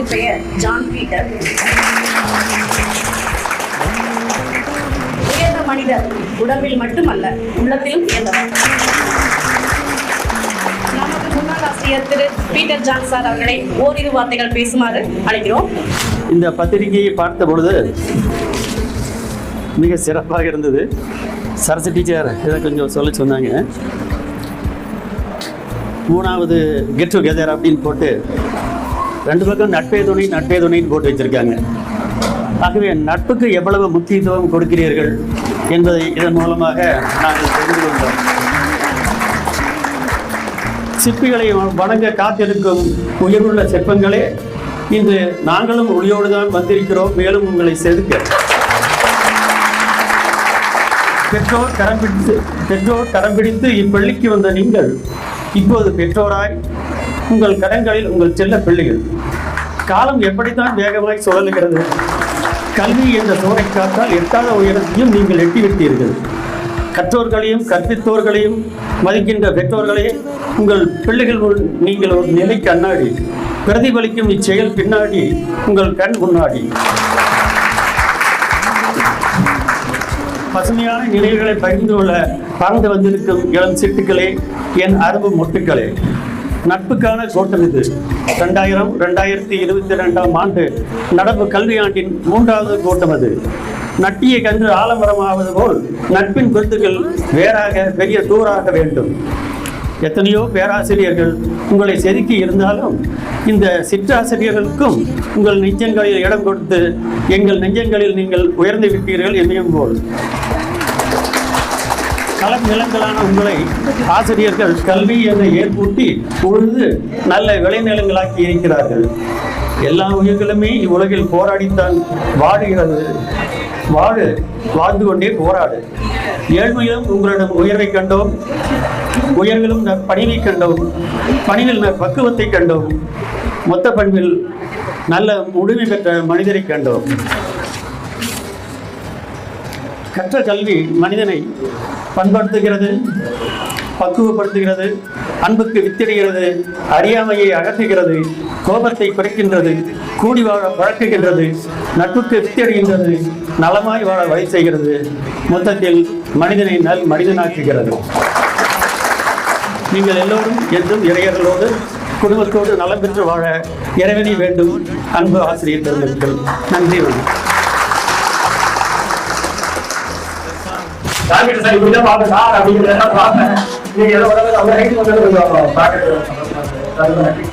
என் பெயர் John Peter. உயர்ந்த மனிதர் உடம்பில் மட்டுமல்ல, உள்ளத்திலும் உயர்ந்தவர். நமது முன்னாள் ஆசிரியர் திரு பீட்டர் ஜான் சார் அவர்களை ஓரிரு வார்த்தைகள் பேசுமாறு அழைக்கிறோம். இந்த பத்திரிகையை பார்த்த பொழுது மிக சிறப்பாக இருந்தது. சரசு டீச்சர் இதை கொஞ்சம் சொல்ல சொன்னாங்க. 3வது கெட் டுகெதர் அப்படின்னு போட்டு 2 பக்கம் நட்பே துணைன்னு போட்டு வச்சுருக்காங்க. ஆகவே நட்புக்கு எவ்வளவு முக்கியத்துவம் கொடுக்கிறீர்கள் என்பதை இதன் மூலமாக நாங்கள் தெரிந்து கொண்டோம். சிற்பிகளை வணங்க காத்திருக்கும் உயர்வுள்ள சிற்பங்களே, இன்று நாங்களும் ஒளியோடு தான் வந்திருக்கிறோம். மேலும் உங்களை செதுக்க பெற்றோர் கரம் பிடித்து இப்பள்ளிக்கு வந்த நீங்கள் இப்போது பெற்றோராய் உங்கள் கரங்களில் உங்கள் செல்ல பிள்ளைகள். காலம் எப்படித்தான் வேகமாய் சுழலுகிறது. கல்வி என்ற சோரை காத்தால் எட்டாத உயரத்தையும் நீங்கள் எட்டிவிட்டீர்கள். கற்றோர்களையும் கற்பித்தோர்களையும் மதிக்கின்ற பெற்றோர்களே, உங்கள் பிள்ளைகள் நீங்கள் ஒரு நிலை கண்ணாடி. பிரதிபலிக்கும் இச்செயல் பின்னாடி உங்கள் கண் முன்னாடி. பசுமையான நினைவுகளை பகிர்ந்து கொள்ள பறந்து வந்திருக்கும் இளம் சிட்டுக்களே, என் அரும்பு மொட்டுக்களே, நட்புக்கான கோட்டம் இது. 2022 ஆண்டு நடப்பு கல்வியாண்டின் 3வது கோட்டம் அது. நட்டிய கன்று ஆலமரமாவது போல் நட்பின் விருதுகள் வேறாக பெரிய தூராக வேண்டும். எத்தனையோ பேராசிரியர்கள் உங்களை செதுக்கி இருந்தாலும் இந்த சிற்றாசிரியர்களுக்கும் உங்கள் நெஞ்சங்களில் இடம் கொடுத்து எங்கள் நெஞ்சங்களில் நீங்கள் உயர்ந்து விட்டீர்கள் என்னையும் போல். களம் நிலங்களான உங்களை ஆசிரியர்கள் கல்வி என்ற ஏற்பூட்டி உழுது நல்ல விளைநிலங்களாக்கி இருக்கிறார்கள். எல்லா உயிர்களுமே இவ்வுலகில் போராடித்தான் வாடுகிறது. வாழ்ந்து கொண்டே போராடு. ஏழ்மையிலும் உங்களிடம் உயர்வை கண்டோம், உயர்விலும் பணிவை கண்டோம், பணிவில் பக்குவத்தை கண்டோம், மொத்த பண்பில் நல்ல முழுமை பெற்ற மனிதரை கண்டோம். கற்ற கல்வி மனிதனை பண்படுத்துகிறது, பக்குவப்படுத்துகிறது, அன்புக்கு வித்திடுகிறது, அறியாமையை அகற்றுகிறது, கோபத்தை குறைக்கின்றது, கூடி வாழ வழக்குகின்றது, நட்புக்கு வித்திடுகின்றது, நலமாய் வாழ வழி செய்கிறது, மொத்தத்தில் மனிதனை நல் மனிதனாக்குகிறது. நீங்கள் எல்லோரும் என்றும் இறையர்களோடு குடும்பத்தோடு நலம் பெற்று வாழ இறைவனை வேண்டும். அன்பு ஆசிரியர் பெருமக்கள், நன்றி. வணக்கம்.